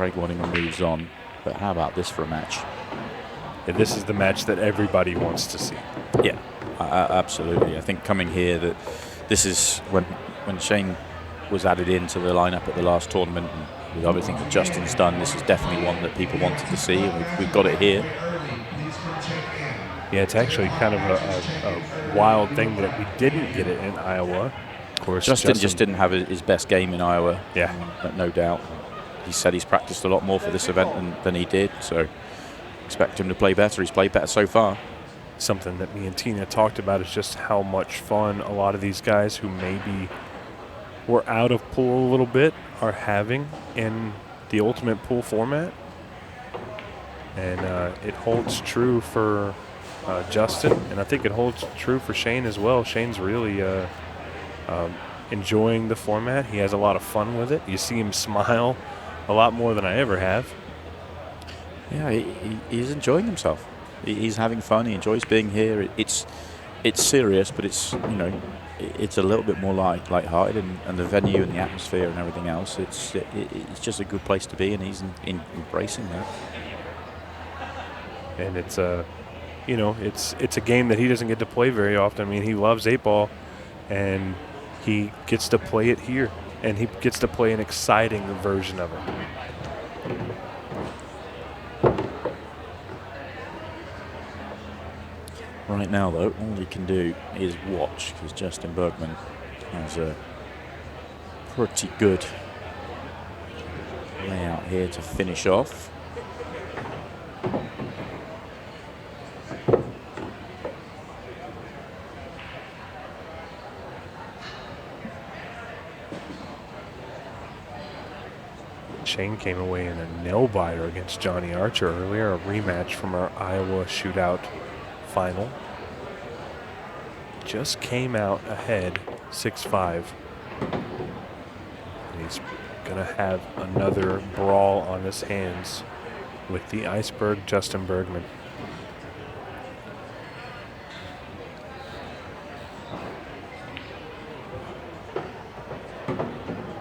Craig Waddingham moves on. But how about this for a match? Yeah, this is the match that everybody wants to see. Yeah, absolutely. I think coming here, that this is when Shane was added into the lineup at the last tournament, and with everything that Justin's done, this is definitely one that people wanted to see, and we've got it here. Yeah, it's actually kind of a wild thing that we didn't get it in Iowa. Of course, Justin just didn't have his best game in Iowa. Yeah, no doubt. He said he's practiced a lot more for this event than he did, so expect him to play better. He's played better so far. Something that me and Tina talked about is just how much fun a lot of these guys who maybe were out of pool a little bit are having in the ultimate pool format. And it holds true for Justin, and I think it holds true for Shane as well. Shane's really enjoying the format. He has a lot of fun with it. You see him smile a lot more than I ever have. Yeah, he's enjoying himself. He's having fun. He enjoys being here. It's serious, but it's it's a little bit more light-hearted, and the venue and the atmosphere and everything else. It's just a good place to be, and he's embracing that. And it's it's a game that he doesn't get to play very often. I mean, he loves 8-ball, and he gets to play it here, and he gets to play an exciting version of it. Right now, though, all you can do is watch, because Justin Bergman has a pretty good layout here to finish off. Shane came away in a nail-biter against Johnny Archer earlier, a rematch from our Iowa Shootout final. Just came out ahead 6-5. He's going to have another brawl on his hands with the Iceberg Justin Bergman.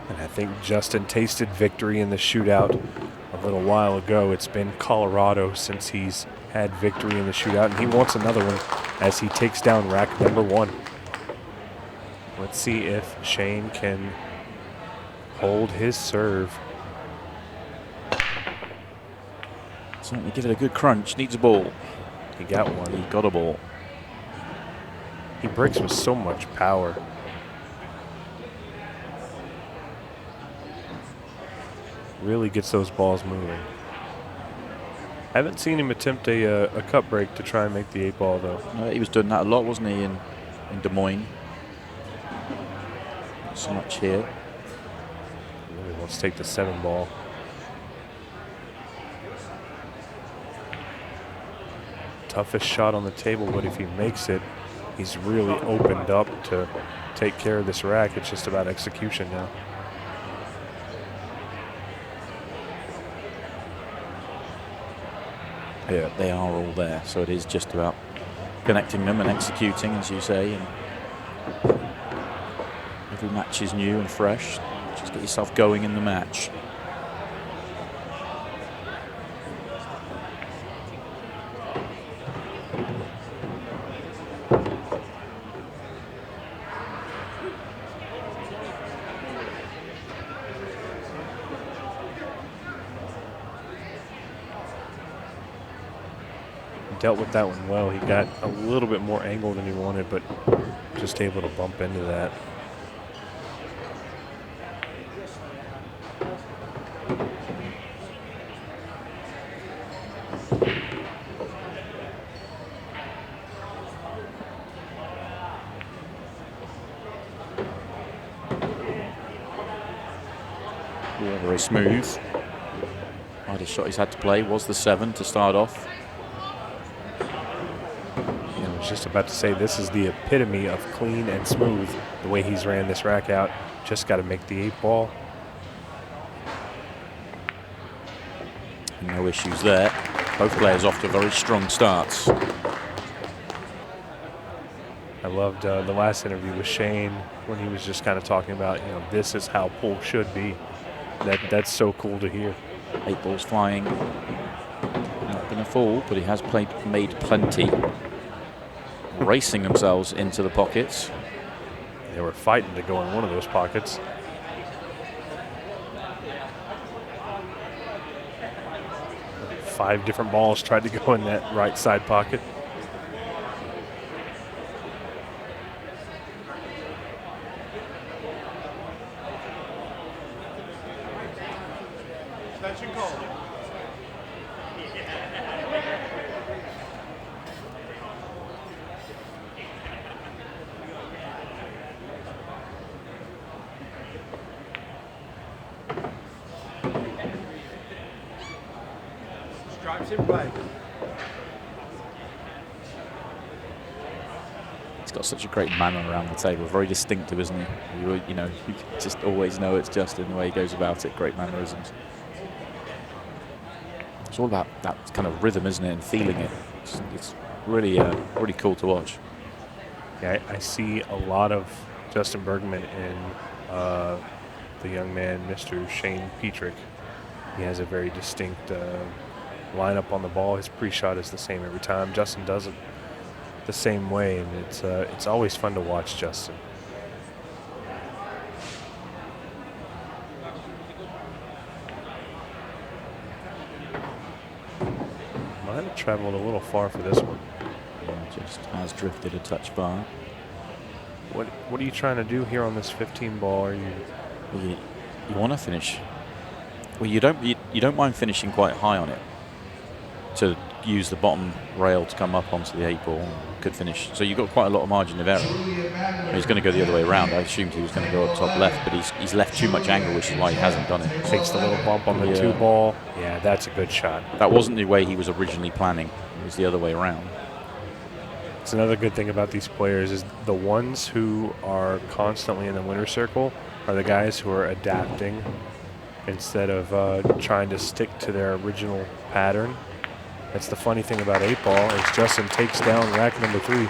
And I think Justin tasted victory in the Shootout a little while ago. It's been Colorado since he's had victory in the Shootout, and he wants another one as he takes down rack number 1. Let's see if Shane can hold his serve. Certainly give it a good crunch. Needs a ball. He got one. He got a ball. He breaks with so much power. Really gets those balls moving. Haven't seen him attempt a cut break to try and make the 8-ball, though. No, he was doing that a lot, wasn't he, in Des Moines? Not so much here. Really wants to take the 7-ball. Toughest shot on the table, but if he makes it, he's really opened up to take care of this rack. It's just about execution now. Yeah, they are all there, so it is just about connecting them and executing, as you say. And every match is new and fresh. Just get yourself going in the match. Dealt with that one well. He got a little bit more angle than he wanted, but just able to bump into that. Yeah, very smooth. Hardest shot he's had to play was the 7 to start off. I was just about to say, this is the epitome of clean and smooth, the way he's ran this rack out. Just got to make the 8-ball. No issues there. Both players off to very strong starts. I loved the last interview with Shane when he was just kind of talking about, this is how pool should be. That's so cool to hear. 8 balls flying. Not been a fall, but he has made plenty. Racing themselves into the pockets. They were fighting to go in one of those pockets. Five different balls tried to go in that right side pocket. He's got such a great manner around the table. Very distinctive, isn't he? You can just always know it's Justin, the way he goes about it. Great mannerisms. It's all about that kind of rhythm, isn't it, and feeling it. It's really, really cool to watch. Yeah, I see a lot of Justin Bergman in the young man, Mr. Shane Petrick. He has a very distinct lineup on the ball. His pre-shot is the same every time. Justin does it the same way, and it's always fun to watch Justin. Might have traveled a little far for this one. Yeah, just has drifted a touch far. What are you trying to do here on this 15 ball? Are you? Well, you want to finish. Well, you don't mind finishing quite high on it to use the bottom rail to come up onto the 8 ball. Could finish. So you've got quite a lot of margin of error. He's going to go the other way around. I assumed he was going to go up top left, but he's left too much angle, which is why he hasn't done it. Takes the little bump on the 2 ball. Yeah, that's a good shot. That wasn't the way he was originally planning. It was the other way around. It's another good thing about these players is the ones who are constantly in the winner's circle are the guys who are adapting instead of trying to stick to their original pattern. That's the funny thing about 8 ball is Justin takes down rack number 3.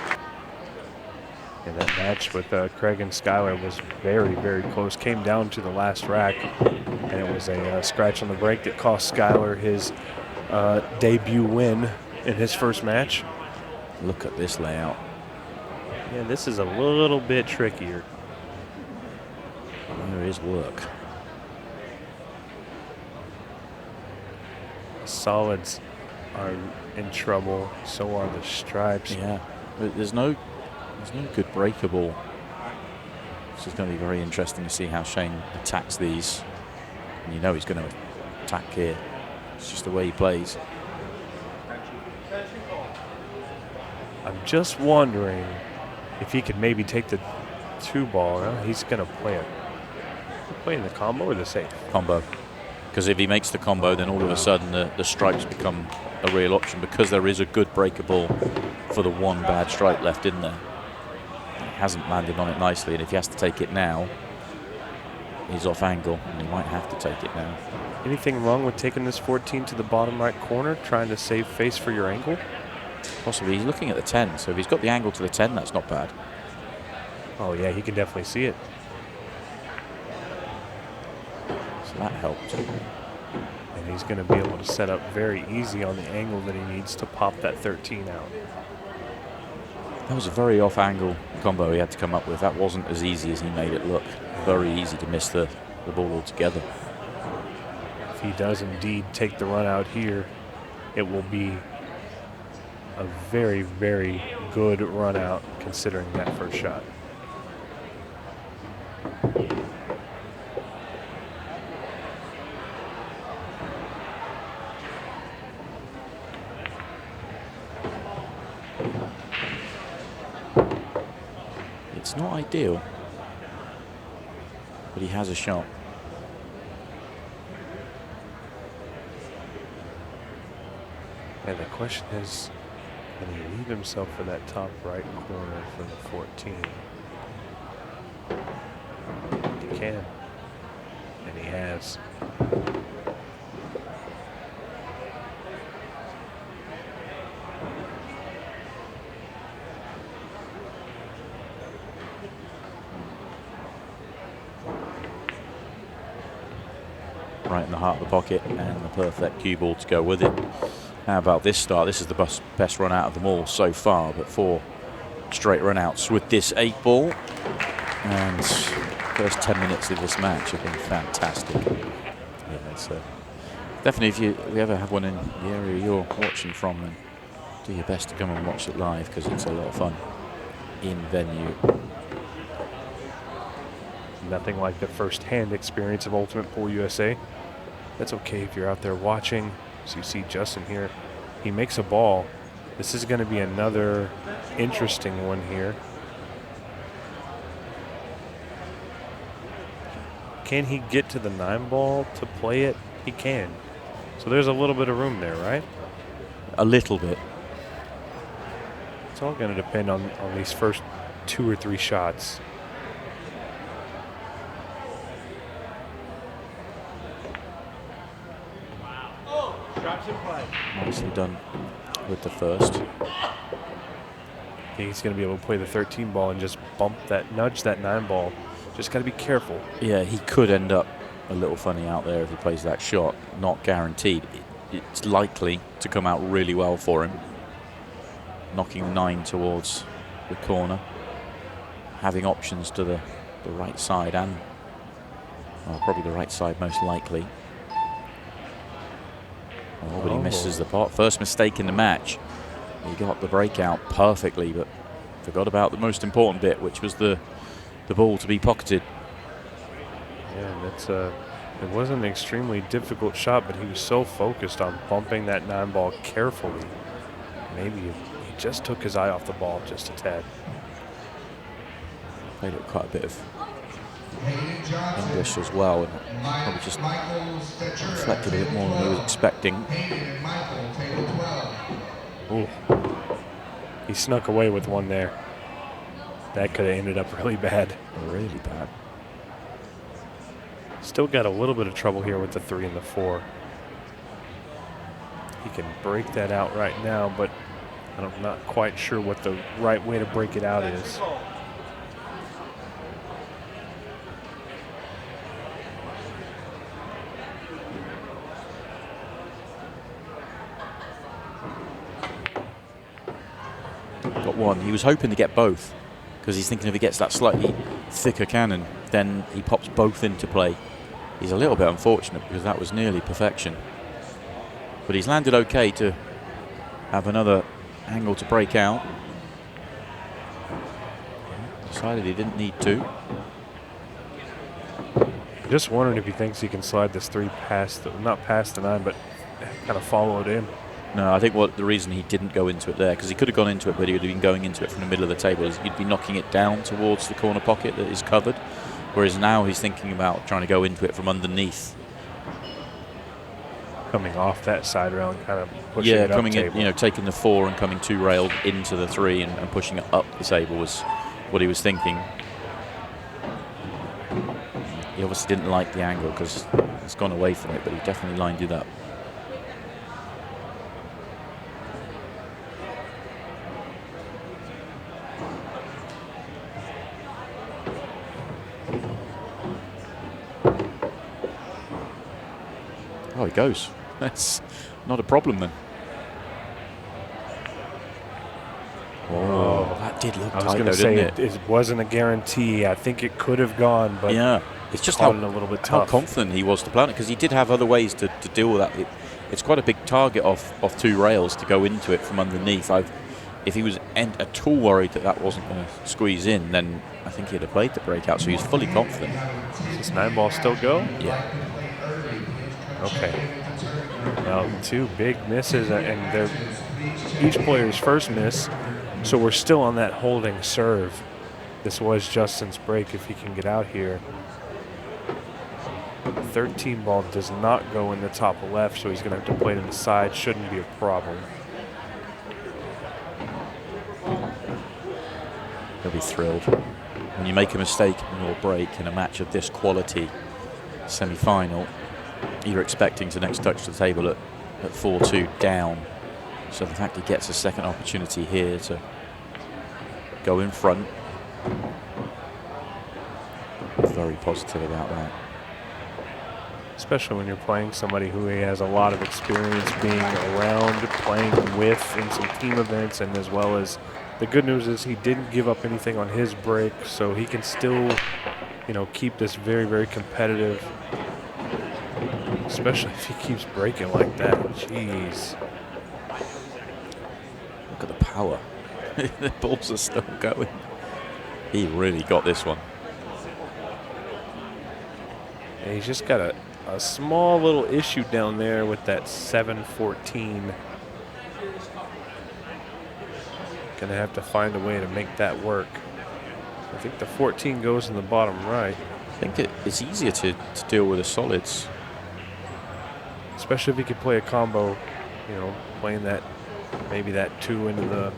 And that match with Craig and Skyler was very, very close. Came down to the last rack, and it was a scratch on the break that cost Skyler his debut win in his first match. Look at this layout. Yeah, this is a little bit trickier. There is work. Solids are in trouble. So are the stripes. Yeah, there's no good breakable. This is going to be very interesting to see how Shane attacks these. And you know he's going to attack here. It's just the way he plays. I'm just wondering if he could maybe take the 2 ball. No, he's going to play it. Playing the combo or the safe? Combo. Because if he makes the combo, then all of a sudden the stripes become a real option because there is a good breakable for the 1 bad stripe left in there. He hasn't landed on it nicely, and if he has to take it now, he's off angle, and he might have to take it now. Anything wrong with taking this 14 to the bottom right corner, trying to save face for your angle? Possibly. He's looking at the 10, so if he's got the angle to the 10, that's not bad. Oh, yeah, he can definitely see it. So that helped. And he's going to be able to set up very easy on the angle that he needs to pop that 13 out. That was a very off-angle combo he had to come up with. That wasn't as easy as he made it look. Very easy to miss the ball altogether. If he does indeed take the run out here, it will be a very, very good run out considering that first shot. It's not ideal, but he has a shot. And the question is, can he leave himself for that top right corner for the 14? He can. And he has. right in the heart of the pocket, and the perfect cue ball to go with it. How about this start? This is the best run out of them all so far, but 4 straight run outs with this 8 ball. And first 10 minutes of this match have been fantastic. Yeah, so definitely if you ever have one in the area you're watching from, then do your best to come and watch it live, because it's a lot of fun in venue. Nothing like the first-hand experience of Ultimate Pool USA. That's okay if you're out there watching. So you see Justin here. He makes a ball. This is going to be another interesting one here. Can he get to the 9 ball to play it? He can. So there's a little bit of room there, right? A little bit. It's all going to depend on these first 2 or 3 shots. Nicely done with the first. I think he's going to be able to play the 13 ball and just nudge that 9 ball. Just got to be careful. Yeah, he could end up a little funny out there if he plays that shot. Not guaranteed. It's likely to come out really well for him. Knocking the 9 towards the corner. Having options to the right side and probably the right side most likely. Oh, but he misses the pot. First mistake in the match. He got the breakout perfectly, but forgot about the most important bit, which was the ball to be pocketed. Yeah, it wasn't an extremely difficult shot, but he was so focused on bumping that 9 ball carefully. Maybe he just took his eye off the ball just a tad. Played it quite a bit of English as well, and probably just reflected a bit more than he was expecting. Ooh. He snuck away with one there. That could have ended up really bad. Really bad. Still got a little bit of trouble here with the 3 and the 4. He can break that out right now, but I'm not quite sure what the right way to break it out is. Got one. He was hoping to get both, because he's thinking if he gets that slightly thicker cannon, then he pops both into play. He's a little bit unfortunate because that was nearly perfection. But he's landed okay to have another angle to break out. Decided he didn't need to. Just wondering if he thinks he can slide this 3 past, not past the 9, but kind of follow it in. No, I think the reason he didn't go into it there, because he could have gone into it, but he would have been going into it from the middle of the table, is he'd be knocking it down towards the corner pocket that is covered. Whereas now he's thinking about trying to go into it from underneath. Coming off that side rail and kind of pushing it up coming table. in, taking the 4 and coming 2 railed into the 3 and pushing it up the table was what he was thinking. He obviously didn't like the angle because he's gone away from it, but he definitely lined it up. Oh, he goes. That's not a problem then. Oh, that did look tight, I was going to say it wasn't a guarantee. I think it could have gone, but yeah, it's just a little bit how tough. confident he was to plan it, because he did have other ways to deal with that. It's quite a big target off 2 rails to go into it from underneath. If he was at all worried that wasn't going to squeeze in, then I think he'd have played the breakout. So he's fully confident. Does this 9 ball still go? Yeah. Okay. Well, 2 big misses, and they're each player's first miss, so we're still on that holding serve. This was Justin's break if he can get out here. 13 ball does not go in the top left, so he's going to have to play to the side. Shouldn't be a problem. He'll be thrilled. When you make a mistake in your break in a match of this quality, semi-final, you're expecting to next touch the table at 4-2 down. So the fact he gets a second opportunity here to go in front, very positive about that. especially when you're playing somebody who has a lot of experience being around, playing with in some team events, and as well as the good news is he didn't give up anything on his break, so he can still, keep this very, very competitive, especially if he keeps breaking like that. Jeez. Look at the power. The balls are still going. He really got this one. And he's just got a small little issue down there with that 7-14. Gonna have to find a way to make that work. I think the 14 goes in the bottom right. I think it's easier to deal with the solids. Especially if he could play a combo, playing that, maybe that 2 into the,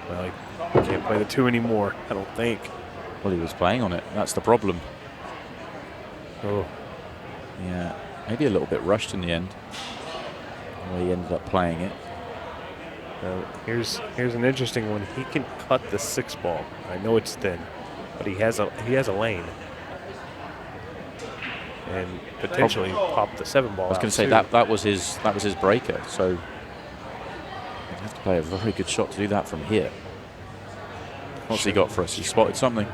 well, he can't play the 2 anymore, I don't think. Well, he was playing on it. That's the problem. Oh. Yeah, maybe a little bit rushed in the end. The way he ended up playing it. Here's an interesting one. He can cut the 6 ball. I know it's thin, but he has a lane, and potentially pop the 7 ball. I was going to say that was his breaker. So he'd have to play a very good shot to do that from here. What's he got for us? He spotted something.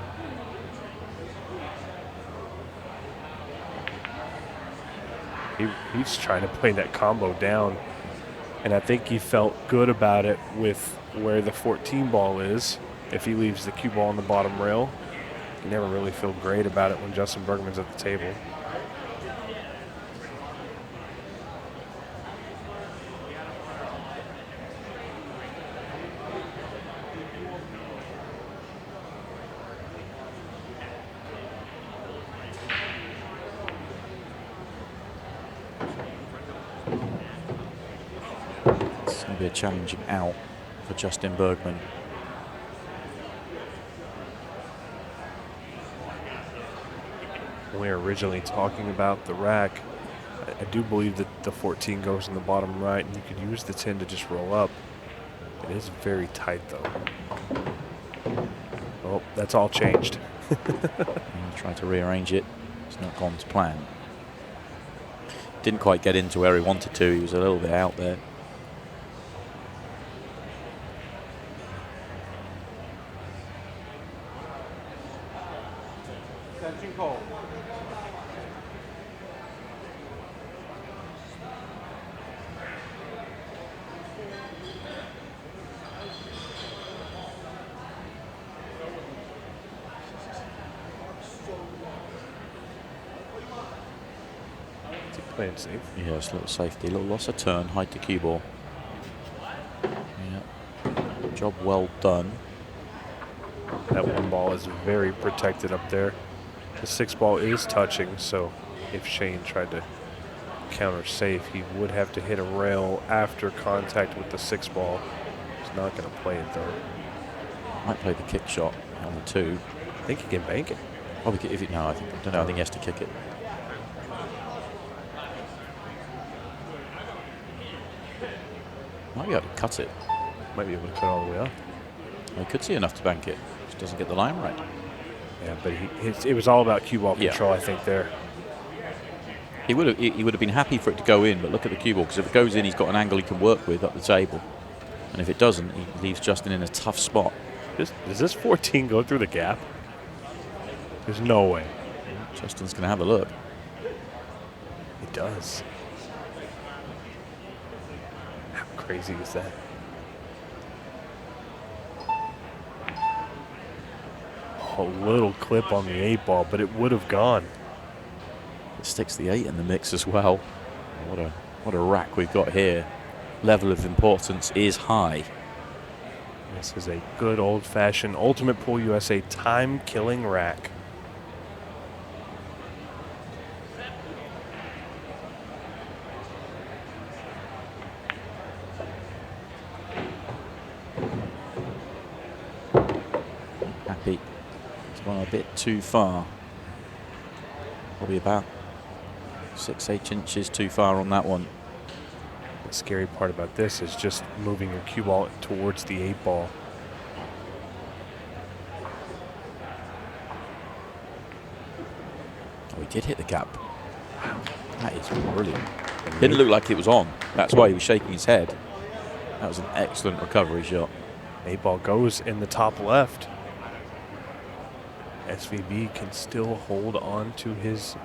He's trying to play that combo down, and I think he felt good about it with where the 14 ball is. If he leaves the cue ball on the bottom rail, you never really feel great about it when Justin Bergman's at the table. It's going to be a challenging out for Justin Bergman. When we were originally talking about the rack, I do believe that the 14 goes in the bottom right, and you could use the 10 to just roll up. It is very tight, though. Oh, that's all changed. Tried to rearrange it. It's not gone to plan. Didn't quite get into where he wanted to. He was a little bit out there. Playing safe. Yes, a little safety, a little loss of turn, hide the cue ball. Yeah, job well done. That 1 ball is very protected up there. The 6 ball is touching, so if Shane tried to counter safe, he would have to hit a rail after contact with the 6 ball. He's not going to play it though. Might play the kick shot on the 2. I think he can bank it. Probably if it, no, I don't know. I think he has to kick it. Might be able to cut it. Might be able to cut all the way up. He could see enough to bank it. Just doesn't get the line right. Yeah, but it was all about cue ball control, I think, there. He would have been happy for it to go in, but look at the cue ball, because if it goes in, he's got an angle he can work with up the table. And if it doesn't, he leaves Justin in a tough spot. Does this 14 go through the gap? There's no way. Justin's going to have a look. It does. How crazy is that? A little clip on the 8 ball, but it would have gone. It sticks the 8 in the mix as well. What a rack we've got here. Level of importance is high. This is a good old-fashioned Ultimate Pool USA time-killing rack. Happy. It's gone a bit too far. Probably about 6-8 inches too far on that one. The scary part about this is just moving your cue ball towards the 8 ball. Oh, he did hit the gap. That is brilliant. Didn't look like it was on. That's why he was shaking his head. That was an excellent recovery shot. 8-ball goes in the top left. SVB can still hold on to his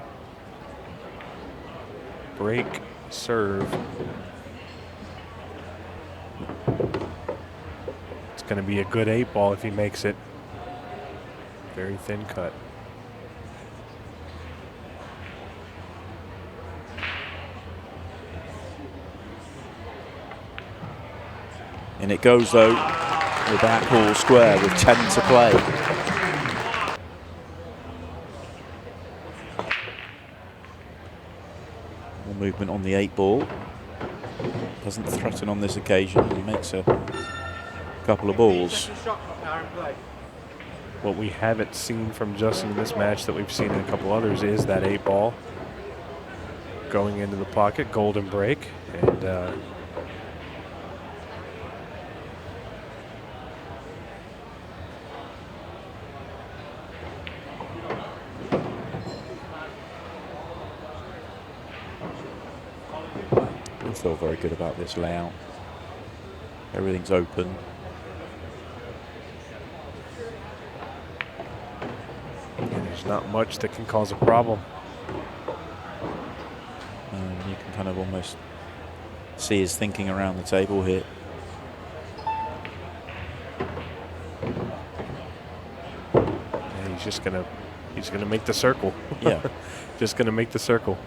break serve. It's going to be a good 8-ball if he makes it. Very thin cut. And it goes, though, the back hall square with 10 to play. More movement on the 8-ball. Doesn't threaten on this occasion. He makes a couple of balls. What we haven't seen from Justin in this match that we've seen in a couple others is that 8-ball going into the pocket, golden break, and I feel very good about this layout. Everything's open. there's not much that can cause a problem. You can kind of almost see his thinking around the table here. And he's gonna make the circle. Yeah. Just gonna make the circle.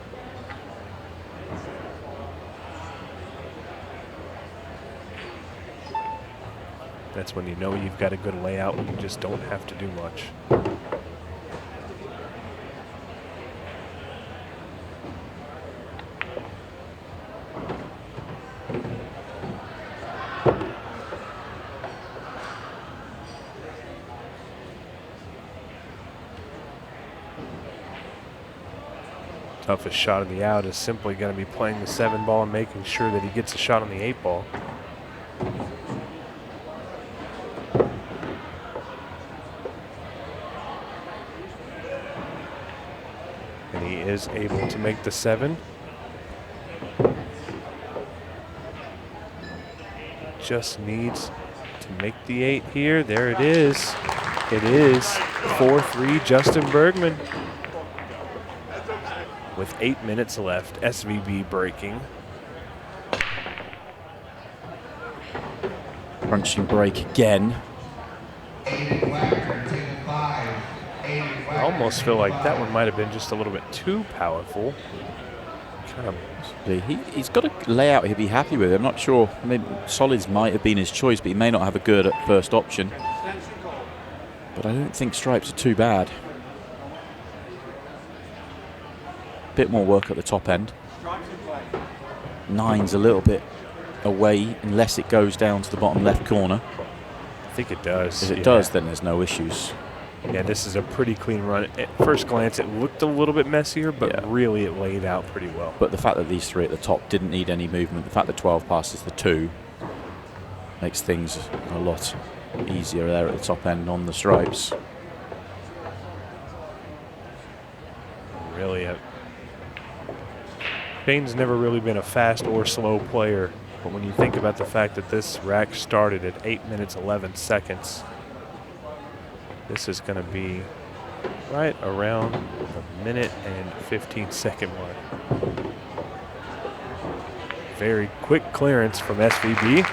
That's when you know you've got a good layout and you just don't have to do much. Toughest shot of the out is simply going to be playing the 7-ball and making sure that he gets a shot on the 8-ball. And he is able to make the 7. Just needs to make the 8 here. There it is. It is 4-3 Justin Bergman. With 8 minutes left, SVB breaking. Crunching break again. I almost feel like that one might have been just a little bit too powerful. Kind of. He's got a layout he'd be happy with. I'm not sure. I mean, solids might have been his choice, but he may not have a good first option. But I don't think stripes are too bad. Bit more work at the top end. 9's a little bit away unless it goes down to the bottom left corner. I think it does. If it does, then there's no issues. Yeah, this is a pretty clean run. At first glance, it looked a little bit messier, but really it laid out pretty well. But the fact that these 3 at the top didn't need any movement, the fact that 12 passes the 2 makes things a lot easier there at the top end on the stripes. Really, Bane's never really been a fast or slow player, but when you think about the fact that this rack started at 8 minutes 11 seconds, this is going to be right around the minute and 15-second mark. Very quick clearance from SVB.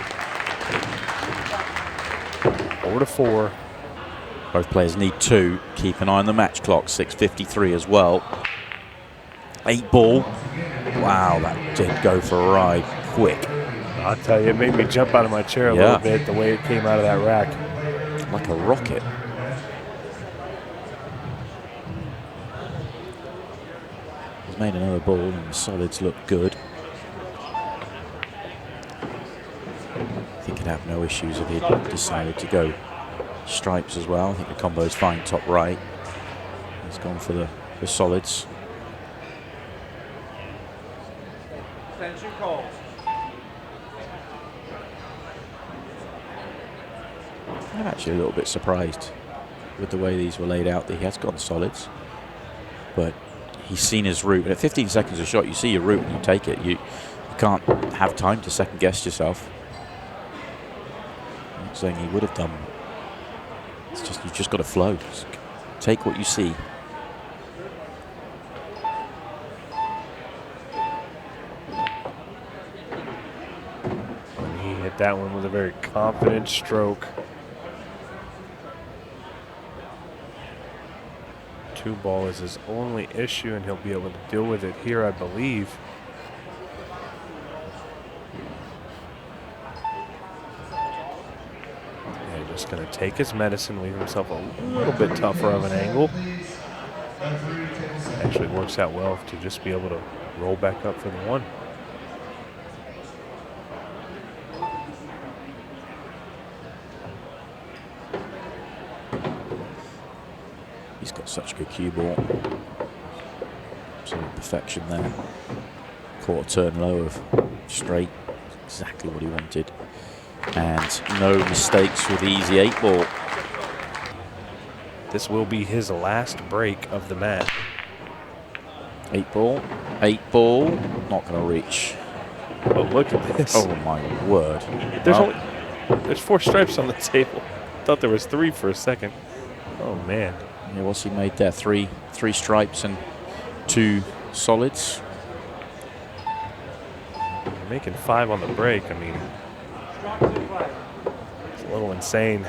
4-4. Both players need 2. Keep an eye on the match clock. 6:53 as well. 8-ball. Wow, that did go for a ride quick. I'll tell you, it made me jump out of my chair a little bit the way it came out of that rack. Like a rocket. He's made another ball and the solids look good. I think he'd have no issues if he'd decided to go stripes as well. I think the combo's fine top right. He's gone for the solids. I'm actually a little bit surprised with the way these were laid out that he has gone solids, but he's seen his route. And at 15 seconds a shot, you see your route and you take it. You can't have time to second guess yourself. I'm not saying he would have done. It's just you've just got to flow. Just take what you see. And he hit that one with a very confident stroke. 2-ball is his only issue, and he'll be able to deal with it here, I believe. And just going to take his medicine, leave himself a little bit tougher of an angle. Actually works out well to just be able to roll back up for the 1. He's got such good cue ball. Absolute perfection there. Quarter turn low of straight. Exactly what he wanted. And no mistakes with the easy 8-ball. This will be his last break of the match. 8-ball. 8-ball. Not going to reach. Oh, look at this. Oh, my word. There's 4 stripes on the table. Thought there was 3 for a second. Oh, man. Yeah, what's he made there? Three stripes and 2 solids. Making 5 on the break. I mean, it's a little insane.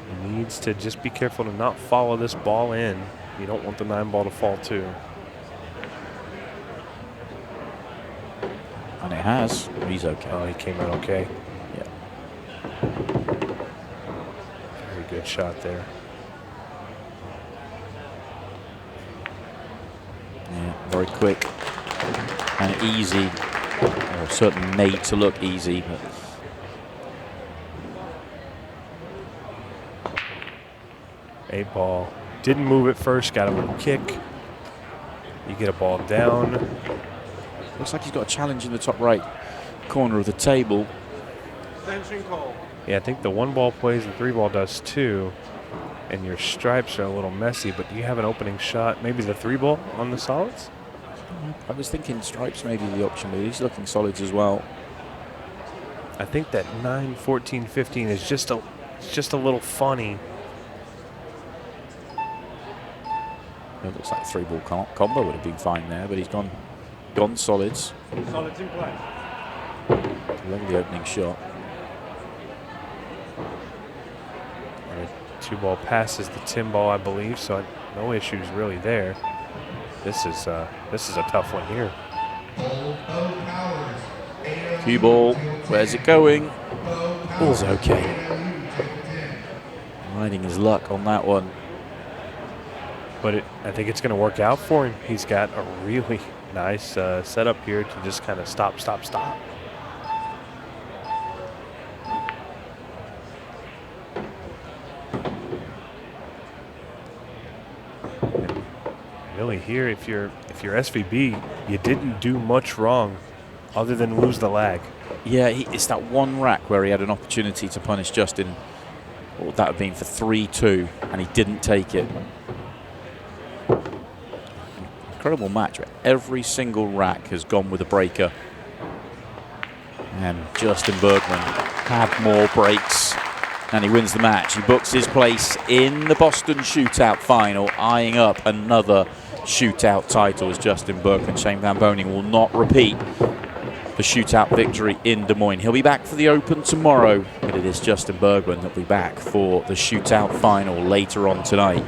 He needs to just be careful to not follow this ball in. You don't want the 9-ball to fall too. And it has. He's okay. Oh, he came out okay. Yeah. Very good shot there. Yeah, very quick and easy. Or certainly made to look easy. But 8-ball. Didn't move it first, got a little kick. You get a ball down. looks like he's got a challenge in the top right corner of the table. Yeah, I think the 1-ball plays, the 3-ball does too. And your stripes are a little messy, but do you have an opening shot? Maybe the 3-ball on the solids? I was thinking stripes may be the option, but he's looking solids as well. I think that 9, 14, 15 is just a little funny. It looks like a 3-ball combo would have been fine there, but he's gone solids. Solids in play. Lovely opening shot. And the 2-ball passes the 10-ball, I believe, so no issues really there. This is a tough one here. Cue ball, where's it going? Ball's okay. Riding his luck on that one. But I think it's going to work out for him. He's got a really nice setup here to just kind of stop. And really here, if you're SVB, you didn't do much wrong other than lose the lag. Yeah, it's that one rack where he had an opportunity to punish Justin. What would that have been for 3-2, and he didn't take it. Incredible match where every single rack has gone with a breaker. And Justin Bergman had more breaks, and he wins the match. He books his place in the Boston Shootout final, eyeing up another Shootout title as Justin Bergman. Shane Van Boening will not repeat the Shootout victory in Des Moines. He'll be back for the Open tomorrow, but it is Justin Bergman that'll be back for the Shootout final later on tonight.